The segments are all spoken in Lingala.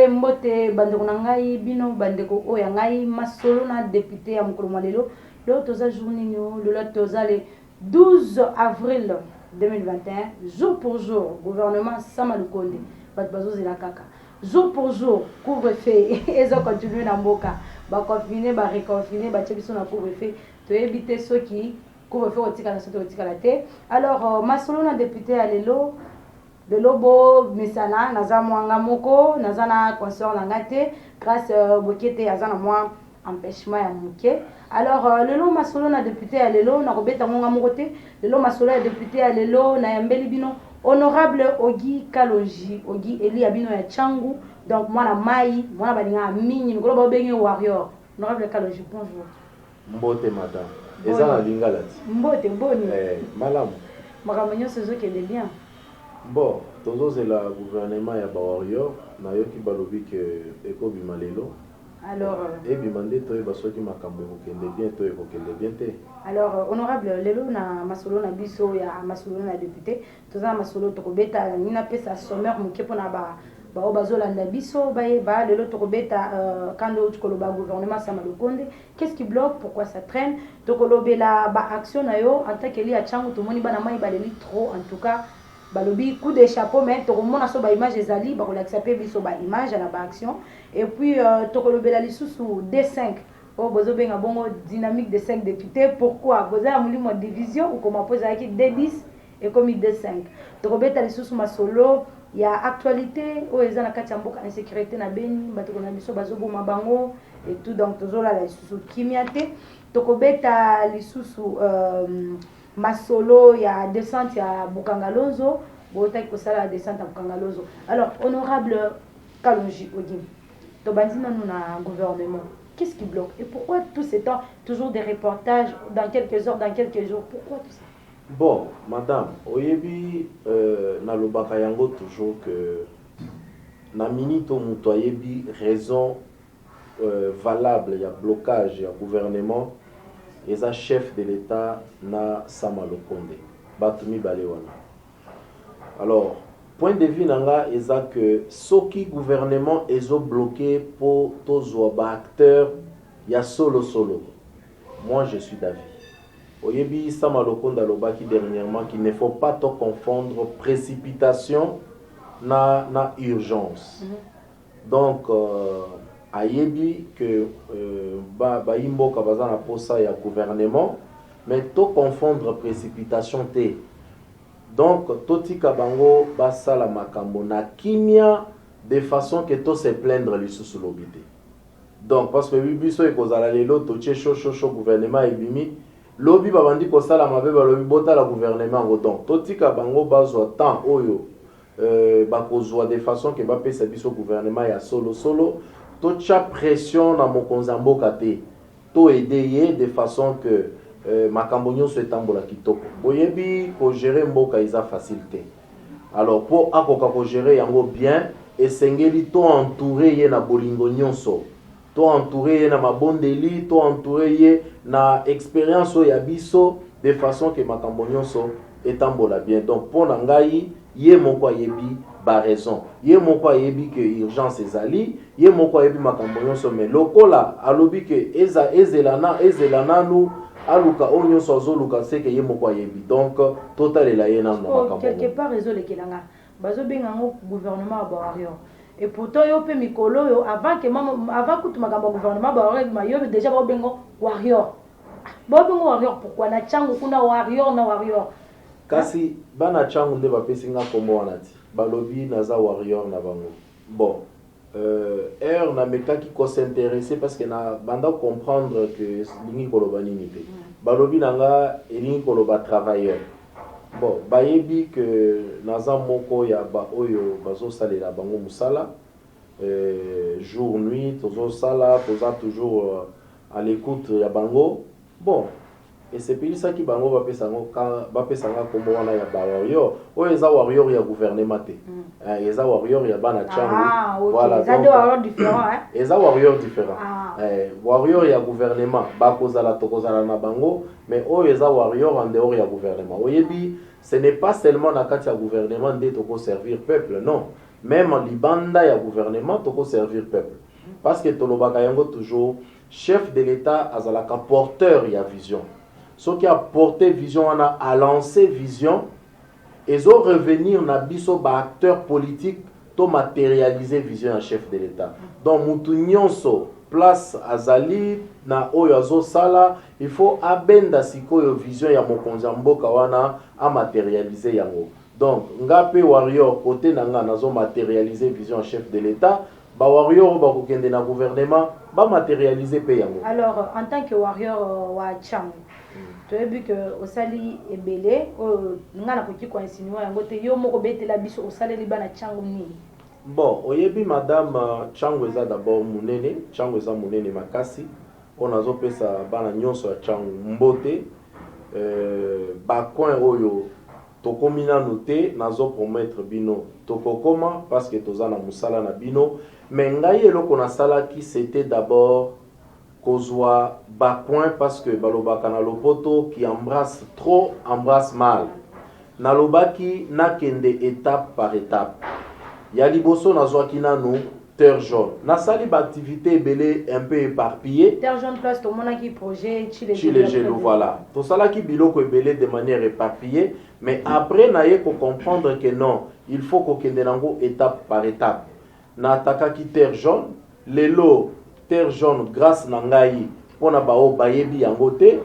mbote bandeko na ngai bino bandeko oya ngai masolo na député ya mokolo lelo lelo toza journée nyo lelo toza le 12 avril 2021 jour pour jour gouvernement Sama Lukonde bat bazozela kaka jour pour jour couvre-feu ezo continuer na mboka ba confiner ba reconfiner ba tchebiso na couvre-feu to éviter ceux qui couvre-feu otika na soto otika la te. Alors masolo na député ya lelo de lobo misana naza mwanga moko naza na consort na ngate grâce bokete azana moi empêchement ya muke. Alors lelo masolo na député ya lelo na robeta mwanga moko te lelo masolo ya député ya lelo na yambeli bino honorable Ogi Kalonji Ogi Eli abino ya changu donc mwana mai mwana balinga mingi ngolo ba bengi warrior honorable Kalonji bonjour. Mbote madame eza na lingala ti mbote boni malamu makamanyo sezo ke de bien. Bon, tozozela gouvernement ya warrior na yoki balobi ke ekobima lelo. Alors ebimande toyeba soki makambo ekokende bien to ekokende bien te. Alors honorable lelo na masolo na biso ya masolo na député toza masolo tokobeta nina pesa sommaire muke pona ba bazolanda biso ba lelo tokobeta kando tukoloba gouvernement Sama Lukonde qu'est-ce qui bloque pourquoi ça traîne tokolobela ba action na yo en tant que li a changu to moni bana mai baleli trop en tout cas balobi coup de chapeau mais tokomona so ba image ezali ba kolakisa pe biso ba image na ba action et puis tokolobela lisusu D5 oh bozo benga bongo dynamique de 5 députés pourquoi bozo ya mulimo division ou comment poser avec D10 et comme D5 tokobeta lisusu masolo ya actualité o eza na kati ya mboka insécurité na beni bato na biso bazoboma bango et tout donc tozola la lisusu kimiate tokobeta lisusu masolo ya descente ya Bukangalozo bota kosala descente ya Bukangalozo. Alors honorable Kalonji Ogi to bandina nous na gouvernement qu'est-ce qui bloque et pourquoi tout ce temps toujours des reportages dans quelques heures dans quelques jours pourquoi tout ça? Bon madame oyebi na lobaka yango toujours que na minito muto oyebi raison valable ya blocage ya gouvernement eza chef de l'État na Sama Lukonde bato mibale wana. Alors point de vue nanga eza que soki gouvernement ezo bloqué pour tozwa ba acteur ya solo moi je suis d'avis oyebi Sama Lukonde alobaki dernièrement qu'il ne faut pas to confondre précipitation na urgence. Donc ayebi que ba imboka baza na posa ya gouvernement mais to confondre précipitation te. Donc totika bango basala makambo na kimia de façon que to se plaindre lisusu lobité. Donc parce que biso ekozala lelo to tche chaud gouvernement ebimi lobi babandi kosala mabe balobi bota la gouvernement ngo donc totika bango bazwa temps oyo bakozwa de façon que ba pesa biso gouvernement ya solo to tcha pression na mokonza mboka te to aider de façon que makambo nyonso etambola kitoko boyebi ko gérer mboka eza facilité. Alors pour akoka ko gérer yango bien esengeli to entourer ye na bolingo nyonso to entourer ye na mabondeli to entourer ye na expérience ya biso de façon que makambo nyonso etambola bien. Donc pour ngai ye moko ayebi ba raison ye moko ayebi que urgence ezali ye moko ayebi makambo nyonso mais lokola alobi que ezelana nous aluka onyo sozo luka seke ye moko ayebi donc total la ye na makambo quelque part réseau lekelanga bazo bengango gouvernement ba warrior et pourtant yo pe mikolo yo avant que makambo gouvernement ba warrior yo déjà ba bengo warrior pourquoi na changu kuna warrior kasi bana changu nde bapesi nga kombo wana ti balobi naza warrior na bango bon na mekaki ko s'intéresser parce que na banda comprendre que lingi koloba nini te balobi nanga elingi koloba travailleur bon bayebi que naza moko ya ba oyo bazosalela bango musala jour nuit tozosala toza toujours à l'écoute ya bango bon et c'est puis ça qui bango bapesanga kombo wana ya warrior oyo eza warrior ya gouvernement te eza warrior ya bana changu voilà eza deux warrior différents eza warrior différent warrior ya gouvernement bakozala tokozala na bango mais oyo eza warrior en dehors ya gouvernement oyebi ce n'est pas seulement na kati ya gouvernement nde toko servir peuple non même en libanda ya gouvernement toko servir peuple parce que tolobaka yango toujours chef de l'état azalaka porteur ya vision ce qui a porté vision on a lancé vision et ont revenir na biso ba acteur politique to matérialiser vision ya chef de l'état donc mutu nyonso place azali na oyo azosala il faut abenda sikoyo vision ya mokonzi ya mboka wana a matérialiser yango donc ngape warrior côté na nga nazo matérialiser vision ya chef de l'état ba warrior ba kokende na gouvernement ba matérialiser pe yango. Alors en tant que warrior wa Tchango tu as vu que osali ebele o nga na koki ko insinuer yango te yo moko betela biso osali libana Tchango ni. Bon, oyebi madame Tchango eza d'abord munene, Tchango eza munene makasi. On a pesa bana nyonso ya Tchango mbote. Ba coin oyo tokomi nanu te nazo promettre bino tokokoma parce que toza na musala na bino. Mais ngai eloko na sala ki c'était d'abord kozwa ba coin parce que balobaka na lopoto qui embrasse trop embrasse mal. Nalobaki nakende étape par étape. Ya liboso nazwaki nanu terre jaune. Nasali ba activité belé un peu éparpillée. Terre jaune place to monaki projet Chile Gelo voilà. To salaki biloko ebelé de manière éparpillée, mais après naye ko comprendre que non, il faut ko kende nango étape par étape. Na atakaki terre jaune, lelo terre jaune grâce na ngai pona ba o bayebi yango te,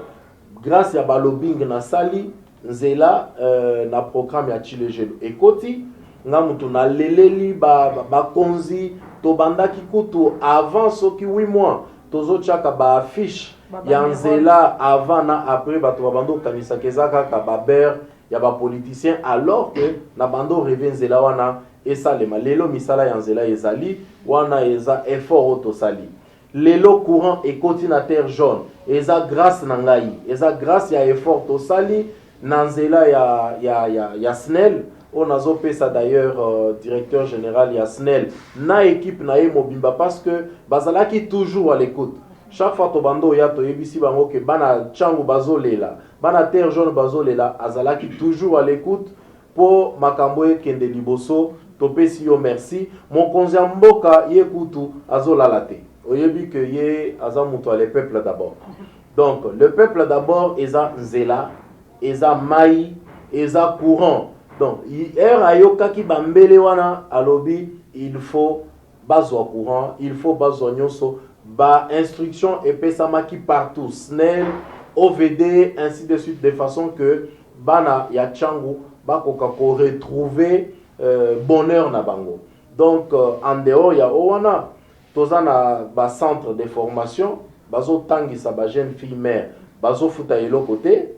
grâce ya balobing na sali nzela na programme ya Chile Gelo. Ekoti nga mutu na leleli ba konzi to bandaki kutu avant soki 8 mois tozo chaka ba affiche ya nzela avant na après bato babando kanisa kezaka ka ba ber ya ba politicien alors que na bando revient nzela wana esalema lelo misala ya nzela ezali wana eza effort to sali lelo courant ekoti na terre jaune eza grâce na ngai eza grâce ya effort to sali na nzela ya SNEL. On a pesa d'ailleurs directeur général Yasnel na équipe na mobimba parce que bazalaki toujours à l'écoute. Chaque fois to bando ya to yebisi bango ke bana Tchango bazolela, bana terre jaune bazolela azalaki toujours à l'écoute pour makambo kende liboso to pesi yo merci. Mon konzi mboka yekutu azolala te. Oyebi que ye azamuto le peuple d'abord. Donc le peuple d'abord eza nzela, eza mai, eza courant. Donc, ayokaki bambele wana alobi, il faut bazwa courant, il faut bazwa nyonso, ba instruction et pesamaki partout, SNEL, OVD, ainsi de suite, de façon que bana ya Tchango bakoka ko retrouver bonheur na bango. Donc, en dehors ya owana, tozana ba centre de formation, bazo tangisa ba jeune fille mère, bazo futa yelo côté.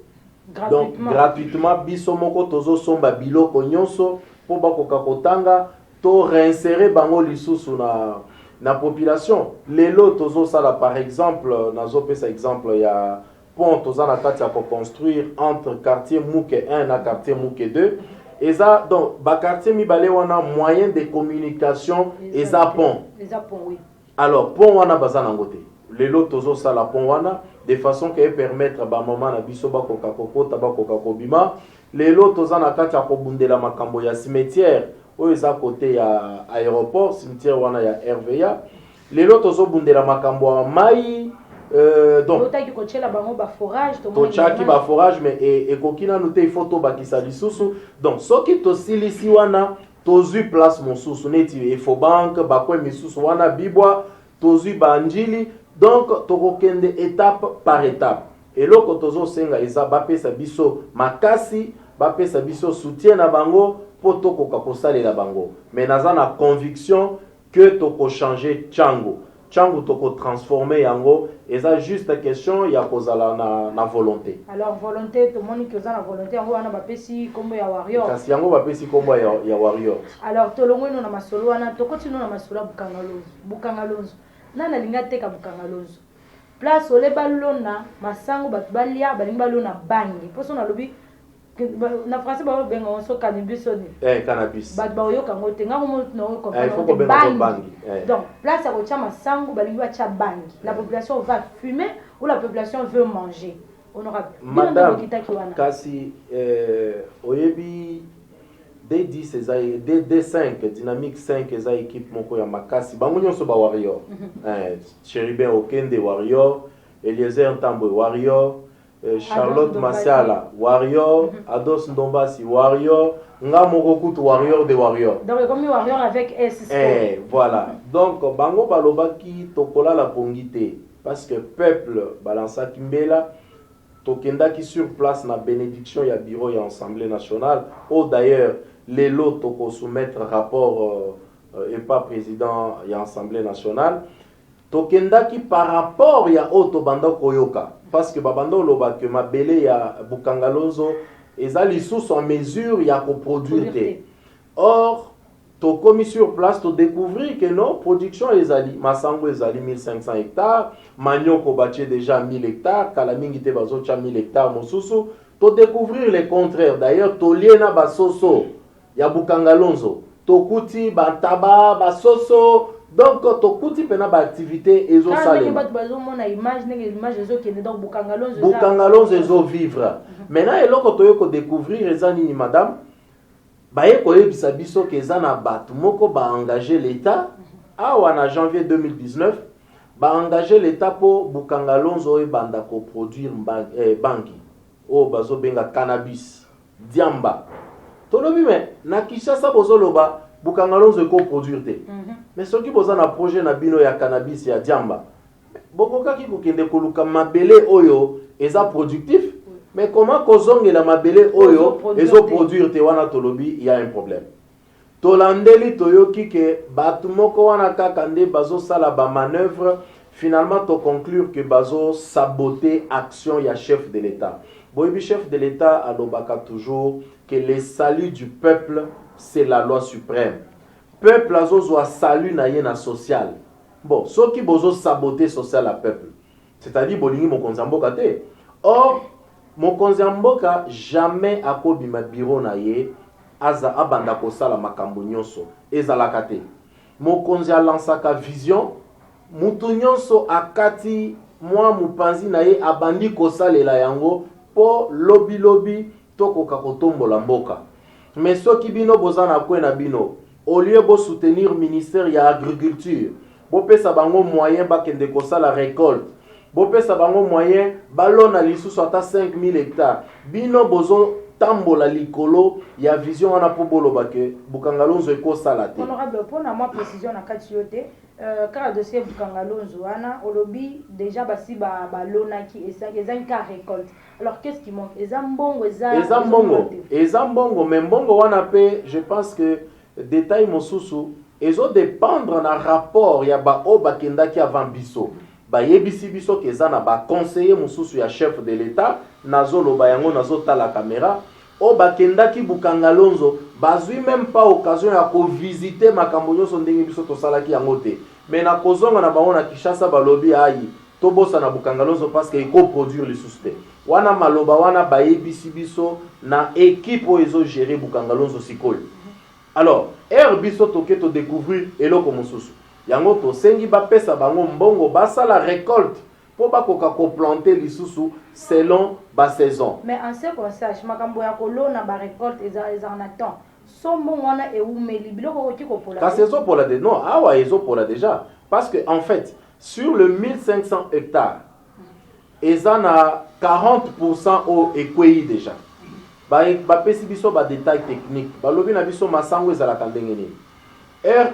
Donc gratuitement biso moko tozo somba biloko nyonso po bakoka kotanga to réinsérer bango lisusu na population lelo tozo sala par exemple nazo pesa exemple ya pont toza na kati ya ko construire entre quartier Mouke 1 na quartier Mouke 2 eza donc ba quartier mibale wana moyen de communication eza pont oui. Alors pont wana bazana ngote lelo tozo sala pont wana de façon que permettre ba maman na biso ba koka kokota ba koka kobima lelo toza na kati ya kobundela makambo ya cimetière oyo eza côté ya aéroport cimetière wana ya RVA lelo tozo bundela makambo ya mai donc totaki kochela bango ba forage to chaki ba forage mais ekokina nous te il faut to bakisa lisusu donc soki to silisi wana tozui place mosusu neti efo bank ba kwa misusu wana bibwa tozui banjili. Donc, tokokende étape par étape. Et là, quand on senga eza bapesa biso makasi, bapesa biso soutien na bango pour tokoka kosala la bango. Mais naza na conviction que toko changer Tchango. Tchango toko transformer yango, eza juste question ya kozala na volonté. Alors volonté, tout le monde qui a la volonté, yango wana bapesi kombo ya warrior. Kasi yango bapesi kombo ya warrior. Alors tolongo no na masolo wana, tokoti no na masolo bukanga lonzo. Nana linga teka bukanga lonzo place ole balona masango bat balia balinga balona bangi poso na lobi na français ba benga on so cannabis oni cannabis bat ba yoka ngote nga mo no ko il faut ko benga bangi donc place ya ko cha masango balinga cha bangi la population va fumer ou la population veut manger honorable madame kasi oyebi D10 D5 Dynamique 5 eza équipe moko ya makasi bango nyonso ba warrior Chéribin Okende warrior Eliezer Ntambwe warrior Charlotte Masiala warrior Ados Ndombasi warrior nga moko kutu warrior de warrior donc comme warrior avec S voilà donc bango balobaki tokola la pongité parce que peuple balança kimbela tokendaki sur place na bénédiction ya bureau ya Assemblée nationale ou d'ailleurs les lots toko soumettre rapport et pas président ya Assemblée nationale tokendaki par rapport ya auto banda koyoka parce que babando loba que mabele ya Bukangalonzo eza lisusu en mesure ya coproduire. Or to commis sur place to découvrir que non production ezali masango ezali 1500 hectares Manioko bâti déjà 1000 hectares Kalamingi te bazocha 1000 hectares mosusu to découvrir le contraire. D'ailleurs to liena basoso ya Bukangalonzo to kuti bantaba basoso donc to kuti pena ba activité ezo salema Bukangalonzo ezo vivre. Maintenant eloko to yoko découvrir ezani ni madame baye koyebisa biso ke eza na bato moko ba engagé l'état awa na janvier 2019 ba engagé l'état po Bukangalonzo ebanda ko produire bangi o bazo benga cannabis diamba tolobi me na Kinshasa bozoloba Bukangalonzo ko produire te mais soki boza na projet na bino ya cannabis ya diamba bokokaki kokende koluka mabele oyo eza productif. Mais comment kozonge la mabele oyo ezo produire te wana tolobi il y a un problème. Tolandeli toyoki ke batu moko wana kaka nde bazo sala ba manœuvre finalement to conclure que bazo saboter action ya chef de l'État. Boyebi chef de l'État alobaka toujours que le salut du peuple c'est la loi suprême. Peuple azozwa salut na ye na social. Bon, soki bozo saboter social à peuple. C'est-à-dire bolingi mokonzi mboka te. Or mokonzi mboka jamais akobima bureau na ye aza abanda kosala makambo nyonso ezalaka te. Mokonzi alansaka vision mutu nyonso akati mwa mupanzi na ye abandi kosalela yango po lobi tokoka kotombola mboka. Mais soki bino bozana kwena bino au lieu bo soutenir ministère ya agriculture bo pesa bango moyen bakende kosala récolte bopesa bango moyen balona lisusu ata 5000 hectares bino bozo tambola likolo ya vision wana po boloba ke Bukangalonzo ekosala te. Honorable pour na moi précision na kati yote car dossier Bukangalonzo wana olobi déjà basi balona ki ezan ka récolte. Alors qu'est-ce qui manque? Ezambongo mais mbongo wana pe je pense que détail mosusu ezo dépendre na rapport ya ba obakenda ki avant biso. Bayebisi biso kezana ba conseiller mususu ya chef de l'État nazoloba yango nazota la caméra o bakendaki Bukangalonzo bazui même pas occasion ya ko visiter makambo nyonso ndenge biso tosalaki yango te mais na kozonga na bango na Kinshasa balobi ayi tobosa na Bukangalonzo parce que eko produire les susté wana maloba wana bayebisi biso na équipe o ezo gérer Bukangalonzo sikoyo. Alors biso toke to découvrir eloko mususu yango to sengi ba pesa bango mbongo basala récolte po bakoka ko planter lisusu selon ba saison. Mais en ce qui concerne makambo ya kolona ba récolte eza en attend sombo wana eumeli biloko ko tiko pola ka saison pola de non awa ezo pola déjà parce que en fait sur le 1500 hectares eza na 40% au ekwei déjà ba pesi biso ba détail technique balobi na biso masango ezala kandenge nini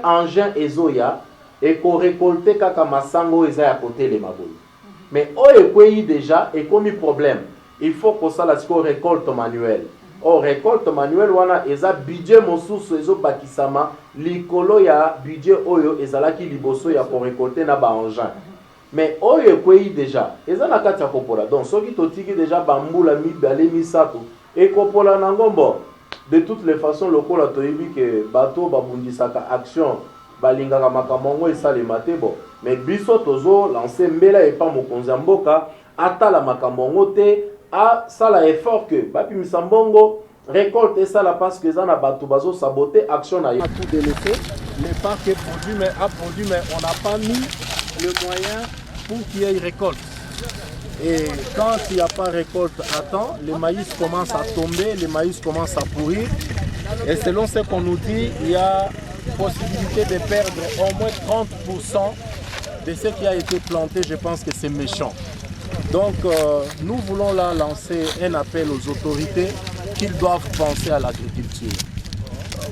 engin ezoya et qu'on récolte kaka masango eza ya côté les maboy. Mais o ekweyi déjà et comme problème il faut que ça la récolte manuelle. O récolte manuelle wana eza budget mosusu ezo bakisama likolo ya budget oyo ezalaki liboso ya pour récolter na ba engin. Mais o ekweyi déjà eza na kati ya kopola donc soki totiki déjà bambula mibale misato et kopola na ngombo de toutes les façons lokola toyebi ke bato babundisaka action balingaka makambo esalema te bon mais biso tozo lancer mbela et pas mokonzi mboka atala makambo te a sala effort que bapimisa mbongo récolte et ça la parce que ça na bato bazo saboter action na tout délaissé les parcs produit mais a produit mais on n'a pas mis le moyen pour qu'il y ait récolte. Et quand il n'y a pas récolte à temps, le maïs commence à tomber, le maïs commence à pourrir. Et selon ce qu'on nous dit, il y a possibilité de perdre au moins 30% de ce qui a été planté. Je pense que c'est méchant. Donc nous voulons là lancer un appel aux autorités qu'ils doivent penser à l'agriculture.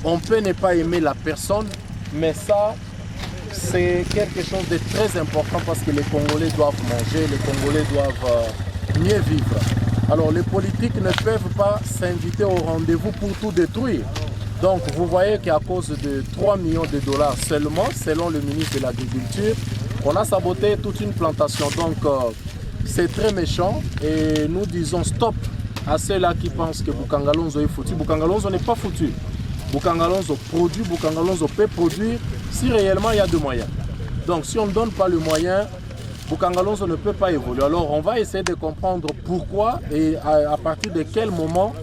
On peut ne pas aimer la personne, mais ça, c'est quelque chose de très important parce que les Congolais doivent manger, les Congolais doivent mieux vivre. Alors les politiques ne peuvent pas s'inviter au rendez-vous pour tout détruire. Donc vous voyez qu'à cause de 3 millions de dollars seulement, selon le ministre de l'Agriculture, on a saboté toute une plantation. Donc c'est très méchant et nous disons stop à ceux-là qui pensent que Bukangalonzo est foutu. Bukangalonzo n'est pas foutu. Bukangalonzo produit, Bukangalonzo peut produire si réellement il y a des moyens. Donc si on ne donne pas le moyen, Bukangalonzo ne peut pas évoluer. Alors on va essayer de comprendre pourquoi et à partir de quel moment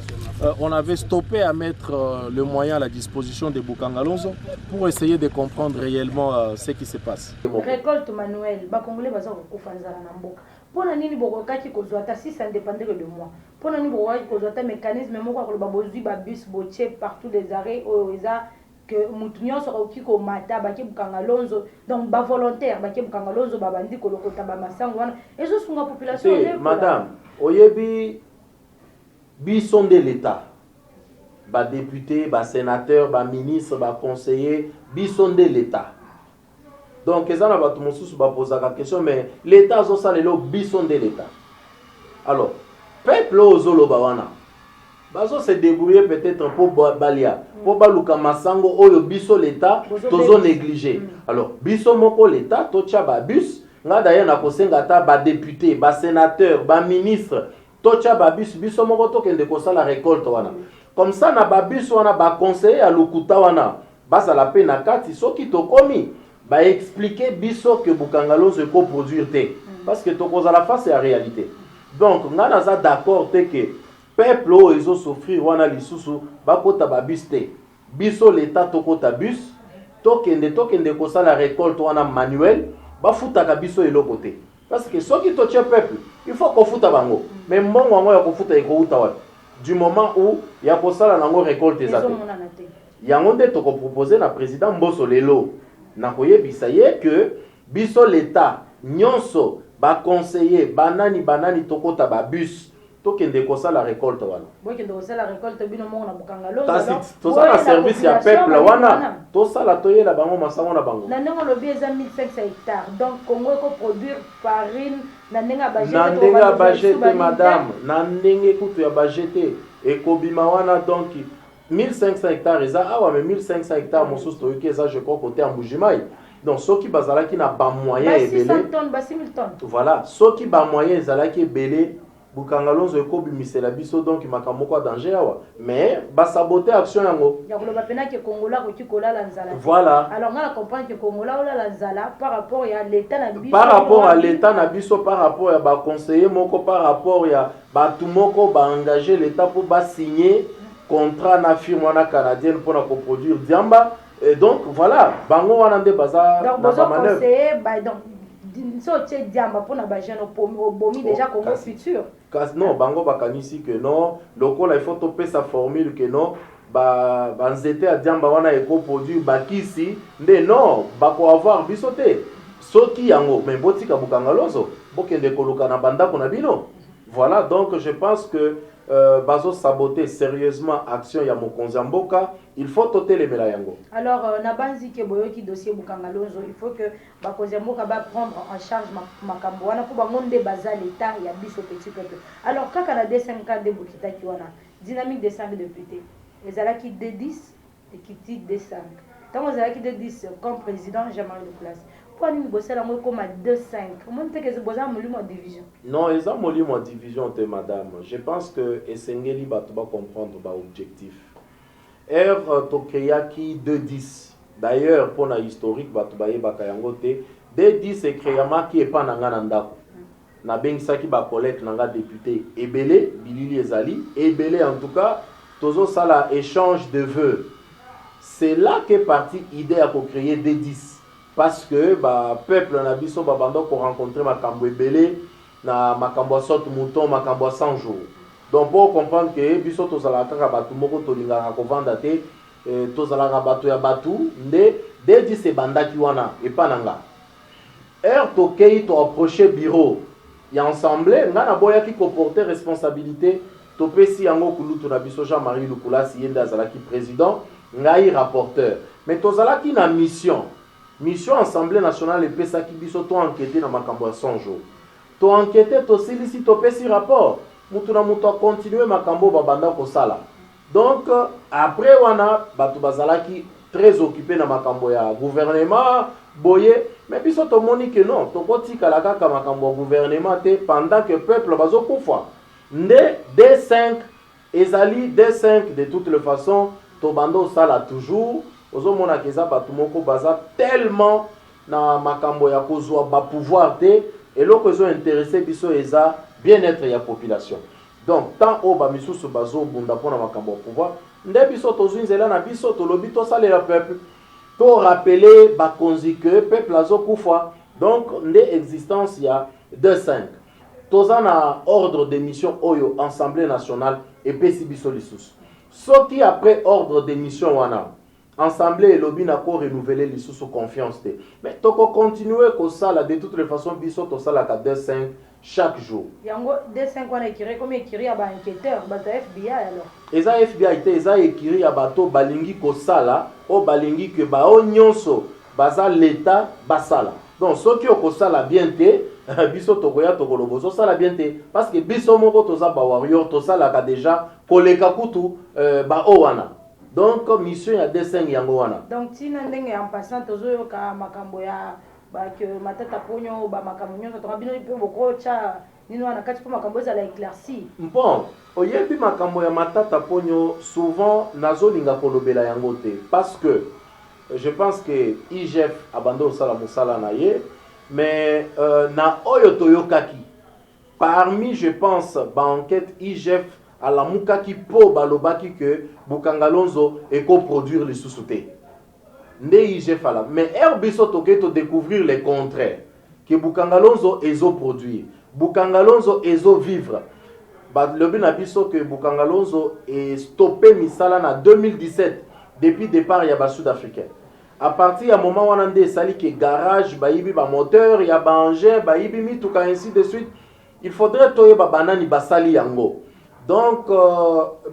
on avait stoppé à mettre le moyen à la disposition de Bukangalonzo pour essayer de comprendre réellement ce qui se passe. Récolte manuelle, Bakongolais baza kokufanza na mboka. Pona nini bokokaki kozwata si ça dépendait que de moi. Pona nini bokokaki kozwata mécanisme moko ko babozwi ba bus botier partout des arrêts au eza que mutu nyonso oki ko mata baki Bukangalonzo donc ba volontaire baki Bukangalonzo babandi ko lokota ba masango wana ezo sunga population ne madame oyebi bison de l'État, bas député, bas sénateur, bas ministre, bas conseiller, bison de l'État. Donc, ils ont posé la question, mais l'État a salé le bison de l'État. Alors, peuple ozolo bawana, bazo se débrouiller peut-être pour balia, pour baluka masango oyo biso l'État, tozo négligé. Alors, biso moko l'État, tocha ba bus, nga d'ailleurs na kosenga ta ba député, ba sénateur, ba ministre. Tocha babus biso moko tokende kosala récolte wana. Comme ça na babus wana ba conseiller à lukuta wana. Basa la pe na kati soki tokomi ba expliquer biso que Bukangalonzo ko produire te parce que tokoza la face à réalité. Donc nga naza d'accord te que peuple o ezo souffrir wana lisusu ba kota babus te. Biso l'état tokota bus tokende kosala récolte wana manuel ba futaka biso eloko te. Parce que ceux qui touchent le peuple, il faut qu'on foute à bango. Mais mon moment, il faut foute à du moment où il y a pour ça la récolte des athées. Il y a un monde qui proposé na président Mbosso Lelo. Na koye bisaye que biso l'État, nyonso, ba conseiller, banani tokota ba bus. Tokende kosa la récolte wana. Bokende kosa la récolte bino mo na Bukangalonzo. To ça la service ya peuple wana. To ça la toye la bango masango na bango. Na ndenge lobi eza 1500 hectares. Donc Congo ko produire farine na ndenge ba jeter. Na ndenge ba jeter madame, na ndenge kutu ya ba jeter et kobima wana donc 1500 hectares eza awa mais 1500 hectares mosusu toyoki eza je crois côté en Mbujimai. Donc ceux qui bazalaki na ba moyen ebele. 600 tonnes, ba 6000 tonnes. Voilà, ceux qui ba moyen ezalaki ebele Bukangalonzo ekobi la biso donc makamoko danger awa mais ba saboter action yango ya koloba pena ke Kongola ko tikola la nzala. Voilà. Alors on a comprendre que Kongola ola la nzala par rapport à l'état na biso. Par rapport à l'état na biso par rapport à ba conseiller moko par rapport ya ba tumoko ba engager l'état pour ba signer contrat na firme wana canadienne pour na produire diamba et donc voilà bango wana nde baza na ba manœuvre. Conseiller ba donc so tche diamba pour na ba jeune bomi déjà Congo futur. Non, bango bakanisi que non, lokola il faut topé sa formule que non, ba nzete a diamba wana eko produit bakisi, mais non, bako avoir bisoté. Soki yango, mais botika Bukangalonzo, bokende koluka na banda kona bino. Voilà, donc je pense que bazo saboter sérieusement action ya mokonzi mboka, il faut toter les melayango. Alors na banzi ke boyoki dossier Bukangalonzo, il faut que bakonzi mboka ba prendre en charge makambo wana pour bangonde baza l'état ya biso petit peuple. Alors kaka na D5 de Bukita ki wana, dynamique des 5 députés. Ezalaki D10 et qui D5. Tant ezalaki D10 comme président Jean-Marie Leclerc. Non, ils ont molli mon division, madame. Je pense que Essengeli va comprendre l'objectif. R. Tokeyaki 210. D'ailleurs, pour la historique, D10 est créé qui est pas Nanganandako. Na bengisaki ba collègue nanga député Ebele, Bilili Ezali, Ebele en tout cas, tozo sala échange de vœux. C'est là qu'est partie l'idée à créer D10. Parce que le peuple na biso babando pour rencontrer makambo ebele na makambo sot mouton makambo 100 jours. Donc pour comprendre que biso tozalaka kaka batu moko tolingaka kovanda te, tozalaka batu ya batu nde dedi se bandaki wana epa nanga. Tokei to approcher bureau ya ensemble nga na boyaki ko porter responsabilité topesi yango kulutu na biso Jean-Marie Lukulasi yende azalaki président ngai rapporteur. Mais tozalaki na mission Assemblée nationale epesaki biso to enquêter na makambo ya 100 jours. To enquêter to silisi to pesi rapport. Mutu na mutu a continuer makambo babanda ko sala. Donc après wana batu bazalaki très occupé na makambo ya gouvernement boye, mais biso to moni que non, to koti kala kaka makambo gouvernement te pendant que peuple bazo kufa. Nde D5 ezali D5 de toutes les façons to bando sala toujours. Ozo mona keza batu moko baza tellement na makambo ya kozwa ba pouvoir te et loko zo intéressé biso eza bien-être ya population. Donc tant o ba misusu bazo bunda pona makambo pouvoir nde biso tozunzela na biso tolobi to salela peuple to rappeler ba konzi que peuple azo kufa. Donc nde existence ya 2-5 toza na ordre de mission oyo Assemblée nationale et pesi biso lisusu soki après ordre de mission wana Assemblée et lobby n'a pas renouvelé les sous confiance. Mais toko continuer comme ça là de toutes les façons biso to ça la 2-5 chaque jour. Yango 2-5 on a écrit comme écrit à ba enquêteur ba FBI alors. Eza FBI te eza écrit à bato balingi ko sala o balingi que ba o nyonso baza l'état basala. Donc ceux qui ko sala bien te biso toko ya toko lobozo sala bien te parce que biso moko toza ba warrior to sala ka déjà koleka kutu ba o wana. Donc mission ya D5 yango wana. Donc tina ndenge en passant tozo ka makambo ya ba que matata ponyo ba makambo nyonso to bino pe boko cha nino wana kati po makambo za la éclairci. Bon, oyebi makambo ya matata ponyo souvent nazolinga kolobela yango te parce que je pense que IGF abandonne sala musala na ye mais na oyo toyokaki parmi je pense ba enquête IGF à la mukaki po balobaki que Bukangalonzo eko produire les sous-soutés. Nde IGF ala. Mais Herbiso toke to découvrir le contraire. Que Bukangalonzo ezo produire. Bukangalonzo ezo vivre. Le bin abiso que Bukangalonzo est stoppé misala na 2017 depuis départ ya ba sud-africain. À partir ya moment wana nde sali que garage bayibi ba moteur ya ba engin bayibi mituka ainsi de suite. Il faudrait toye ba banani basali yango. Donc,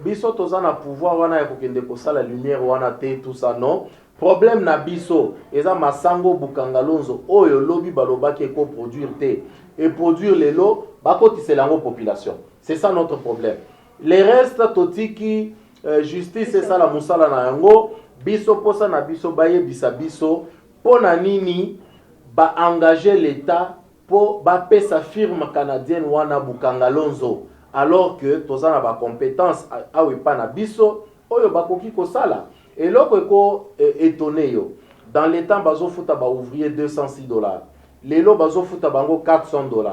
biso toza na pouvoir wana ya kokende kosala lumière wana te tout ça non. Problème na biso eza masango Bukangalonzo oyo lobi balobaki eko produire te et produire lelo bakotisela yango population. C'est ça notre problème. Les restes totiki justice c'est ça la musala na yango biso posa na biso baye bisa biso pona nini ba engager l'état po ba pesa firme canadienne wana Bukangalonzo. Alors que toza na ba compétence awe pa na biso oyo bakoki ko sala et loko ko étonné yo dans les temps bazo futa ba ouvrier $206 lelo bazo futa bango $400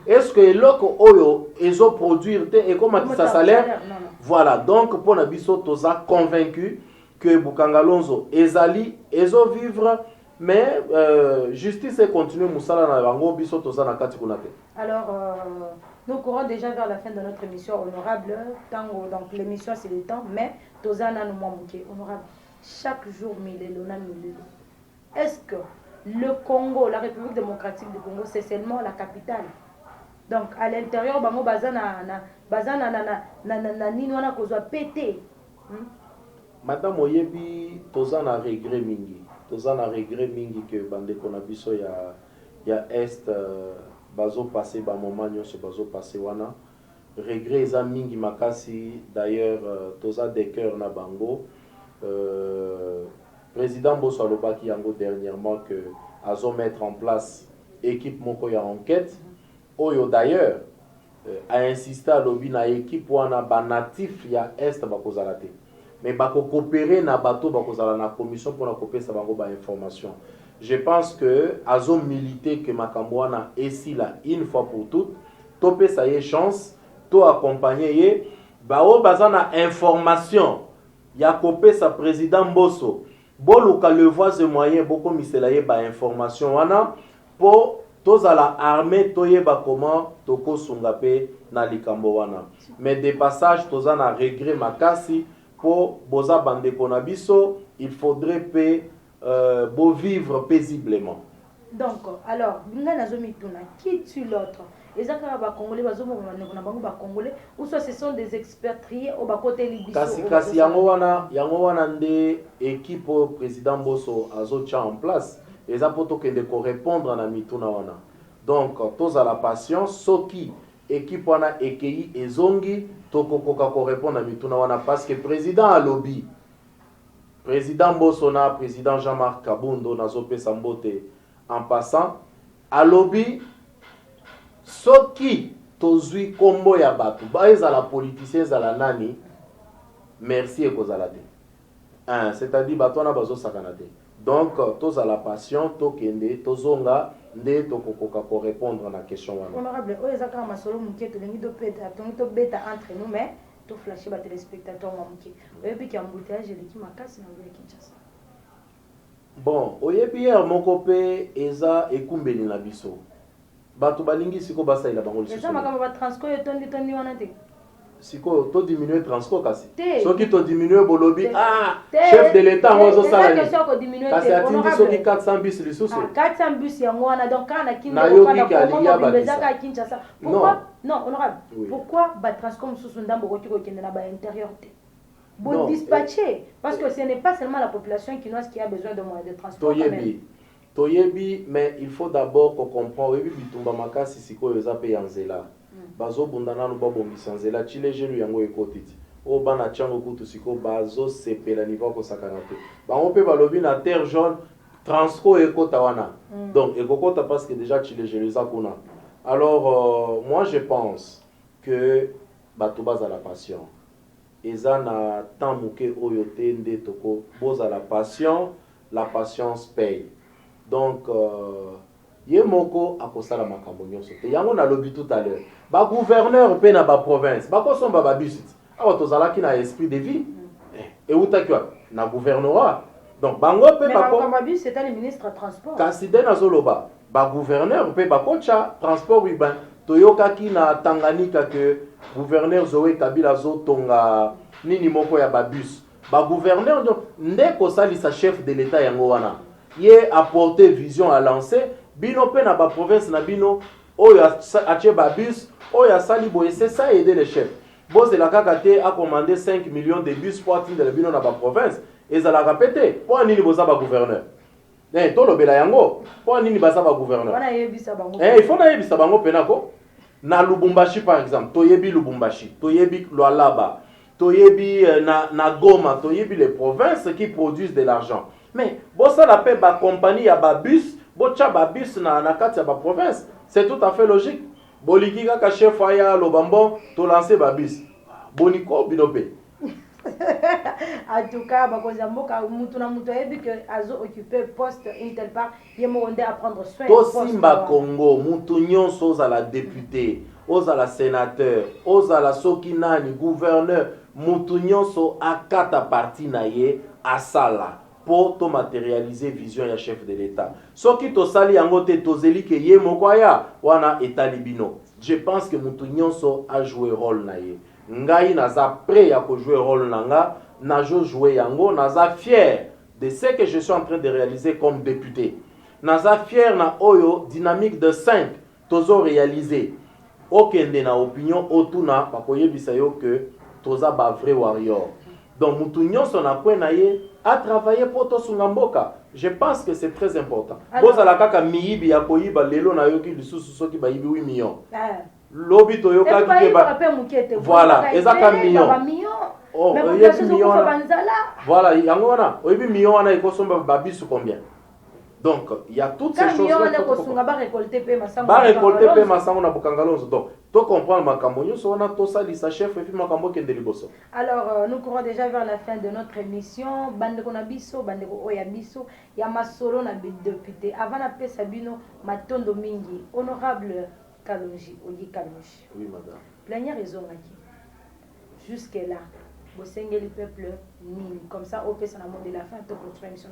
est-ce que loko oyo ezo produire te et comment ça salaire voilà donc pour na biso toza convaincu que Bukangalonzo ezali ezo vivre mais justice continue musala na bango biso toza na kati kuna te. Alors nous courons déjà vers la fin de notre émission honorable. Donc l'émission c'est le temps, mais Tozana nous manqué honorable. Chaque jour milelo. Est-ce que le Congo, la République démocratique du Congo, c'est seulement la capitale? Donc à l'intérieur, bango bazana nini wana kozwa pété. Madame Oyebi, Tozana regret mingi. Tozana regret mingi que bande konabiso ya est bazo passé ba moment nyonso bazo passé wana regret eza mingi makasi d'ailleurs toza de cœur na bango président Bosso alobaki yango dernièrement que azo mettre en place équipe moko ya enquête oyo d'ailleurs a insisté à lobby na équipe wana ba natif ya est bakozala te mais bako coopérer na bato bakozala na commission pour na kopesa bango ba information. Je pense que azo milité que Makambouana est là une fois pour toutes. Topé ça y est chance, to accompagner ye, bao bazana information. Ya kopé sa président Bosso. Boluka le voix de moyen beaucoup miselaye ba information wana pour tozala armée toyeba comment tokosunga pe na likambo wana. Mais de passage toza na regret makasi po boza bandeko na biso, il faudrait pe beau vivre paisiblement. Donc alors binga nazomituna qui tue l'autre? Ezaka ba congolais bazomo na bango ba congolais ou soit ce sont des expatriés au ba côté libiso. Kasi yango wana nde équipe président Bosso azotia en place. Eza poto kende ko répondre na mituna wana. Donc toza la patience soki équipe wana ekei ezongi tokokoka ko répondre na mituna wana parce que président a lobby. Président Bosso na président Jean-Marc Kabundo nazopesa mbote en passant a lobby soki tozui kombo ya bato ba ezala politicien ezala nani merci ekozala te. C'est-à-dire bato wana bazosakana te. Donc tozala patient tokende tozonga nde tokokoka ko répondre na question wana. Honorable oyezaka masolo muke tolingi to peta to beta entre nous mais to flasher ba téléspectateurs wa muke. Oyebi ki embouteillage eleki makasi na ngwe Kinshasa. Bon, oyebi hier moko pe eza ekumbeli na biso. Bato balingi siko basa ila bango liso. Eza makamba ba transco tondi wana te. Siko to diminuer transport kasi. Soki to diminuer bolobi chef de l'état ngozo sala ni. Kasi atindi soki 400 bus lisusu. 400 bus yango wana donc kana kinda na Kinshasa. Pourquoi non honorable. Pourquoi ba transcom susu ndambo ko kende na ba intérieur te? Bon dispatcher parce que ce n'est pas seulement la population quinoise qui a besoin de moyens de transport. Toyebi mais il faut d'abord qu'on comprend oyebi bitumba makasi siko eza pe yanzela. Bazo bundana no babongisa nzela chile jelu yango ekotiti. O bana chango kutu siko bazo sepela niveau ko sakana te. Bango pe balobi na terre jaune transco ekota wana. Donc ekokota parce que déjà chile jelu za kuna. Alors moi je pense que bato baza la passion. Eza na temps muke oyo te nde toko boza la patience paye. Donc ye moko akosala makambo nyonso te yango na lobi tout à l'heure ba gouverneur pe na ba province ba kosomba ba bisit awa tozalaki na esprit de vie et utaki na gouvernorat donc bango pe ba ko ba bis c'était le ministre transport kasi de na zoloba ba gouverneur pe ba kocha transport urbain toyokaki na Tanganyika que gouverneur Zoé Kabila zotonga nini moko ya ba bus ba gouverneur nde ko salisa chef de l'état yango wana ye apporter vision à lancer bino pe na ba province na bino oyo atie ba bus oyo sali boye c'est ça aider les chefs boss de la kakate a commandé 5 millions de bus pour atteindre bino na ba province et ça la répéter pour nini boza ba gouverneur to lobela yango pour nini baza ba gouverneur wana yebisa bango il faut na yebisa bango penako na Lubumbashi par exemple toyebi Lubumbashi toyebi Lualaba toyebi na Goma toyebi les provinces qui produisent de l'argent. Mais bossa la paix ba compagnie ya ba bus, bocha ba bus na kati ya ba province, c'est tout à fait logique. Boliki ka chef aya lobambo to lancer ba bus. Boniko binope. En tout cas, bakoza mboka mutu na mutu ebi que azo occuper poste intel part yemo onde à prendre soin to simba Congo mutu nyonso za la député, oza la sénateur, oza la sokinani gouverneur, mutu nyonso akata parti na ye asala. Pour to matérialiser vision ya chef de l'état. Soki to sali yango te tozeli ke ye mokwaya wana etalibino. Je pense que mutu nyonso a joué rôle na ye. Ngai naza prêt ya ko jouer rôle nanga, na jo jouer yango, naza fier de ce que je suis en train de réaliser comme député. Naza fier na oyo dynamique de 5 tozo réaliser. Okende na opinion otuna bakoyebisa yo que toza ba vrai warrior. Donc mutu nyonso na point na ye à travailler pour to sungamboka. Je pense que c'est très important. Boza la kaka miyibi ya koyiba lelo na yoki lisusu soki ba yibi 8 millions. Lobi to yoka ki ba. Voilà, ezaka millions. Oh, voilà, yango wana, oyibi millions wana ekosomba ba bisu combien? Donc, il y a toutes ces choses là. Ba récolter pe masango na bukangalonzo. Donc, to comprendre makambo nyonso wana to salisa chef et puis makambo kende liboso. Alors, nous courons déjà vers la fin de notre émission. Bandeko na biso, bandeko oya biso, ya masolo na député. Avant na pesa bino matondo mingi. Honorable Kalonji, Oyi Kalonji. Oui, madame. Plénière raison ngaki. Jusque là, bosengeli peuple nini. Comme ça, au pesa na mot de la fin, to clôturer l'émission.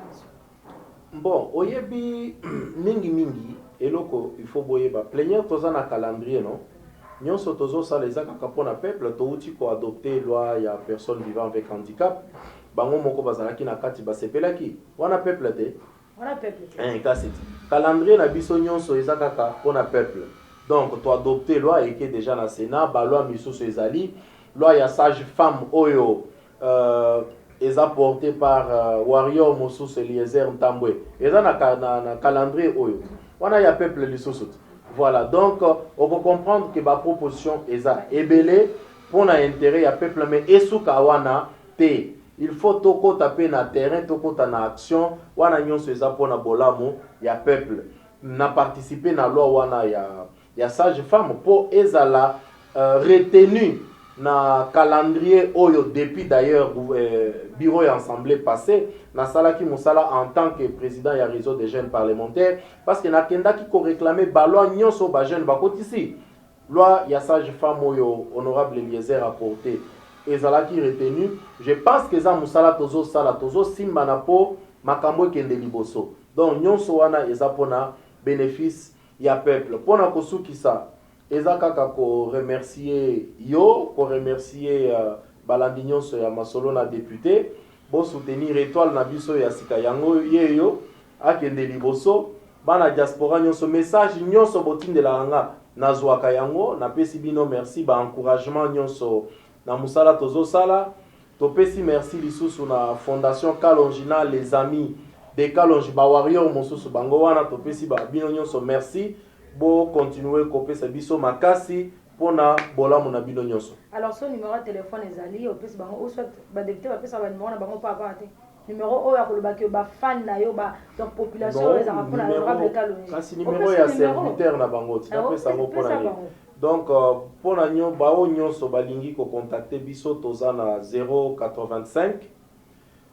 Bon, oyebi mingi eloko il faut boyeba plénière toza na calendrier non nyonso tozo sala ezaka kapona peuple touti ko adopter loi ya personne vivant avec handicap bango moko bazalaki na kati basepelaki wana peuple te wana peuple kasi calendrier na biso nyonso ezaka kapona peuple donc to adopter loi eke déjà na Sénat ba loi misusu ezali loi ya sage femme oyo eza porté par Warrior Mosusu Eliezer Ntambwe eza na calendrier oyo wana ya peuple lisusu. Voilà, donc on peut comprendre que ma proposition est ébélée pour l'intérêt du peuple, mais esuka wana te. Il faut toko taper na terrain, toko ta na action, wana nyonso eza pour na bolamu ya peuple. Na participer na loi wana ya sage femme pour ezala retenu na calendrier oyo depuis d'ailleurs bureau et assemblée passé na salaki musala en tant que président ya réseau des jeunes parlementaires parce que na kenda ki ko réclamer ba loi nyonso ba jeune ba kotisi loi ya sage femme oyo honorable Eliezer a porté ezalaki retenu. Je pense que za musala tozo sala tozo simba na po makambo kende liboso donc nyonso wana eza pona bénéfice ya peuple pona kosukisa eza kaka ko remercier yo ko remercier balandi nyonso ya masolo na député bo soutenir étoile na biso ya sika yango yeyo akende liboso bana diaspora nyonso message nyonso botindela nga nazwaka yango na pesi bino merci ba encouragement nyonso na musala tozo sala to pesi merci lisusu na fondation Kalongina les amis de Kalonji ba Warrior Mosusu bango wana to pesi ba bino nyonso merci bo continuer kopesa biso makasi pona bolamu na bino nyonso. Alors son numéro de téléphone ezali opesa bango ou soit ba député ba pesa ba numéro na bango pa te numéro oyo akoloba ke ba fan na yo ba donc population les rapona honorable Kalonji kasi numéro ya serviteur na bango ti pesa ngo pona ni donc pona nyo ba o nyonso balingi ko contacter biso toza na 085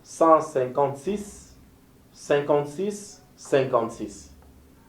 156 56 56.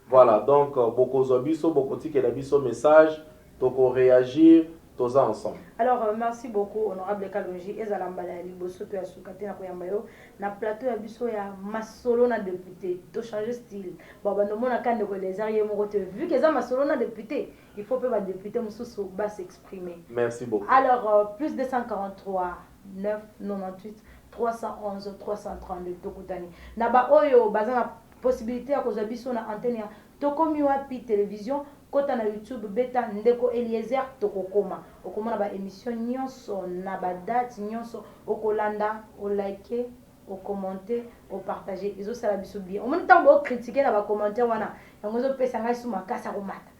Voilà, donc beaucoup zobiso, beaucoup de biso message, toko réagir, tous ensemble. Alors merci beaucoup honorable Kalonji ezalambala liboso to ya sukate na koyambayo na plateau ya biso ya masolo na député to changer style. Bon ba nomona kande ko les arrière moko te vu que ça masolo na député, il faut que ba député mususu ba s'exprimer. Merci beaucoup. Alors plus 243 998 311 332 tokutani. Na ba oyo bazana possibilité ya kozwa biso na antenne ya tokomi wapi télévision kota na YouTube beta ndeko Eliezer tokokoma okomona ba émission nyonso na ba date nyonso okolanda o liker o commenter o partager izo sala biso bien o moni tambo critiquer na ba commentaire wana yango zo pesa ngai suma kasa komata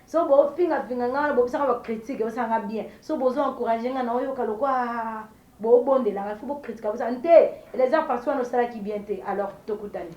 so bo finga ngana bo bisa ba critique o sanga bien so bozo encourager ngana oyo kalokwa bo bondela il faut bo critiquer bo sante les gens parfois no sala ki bien te alors tokutani.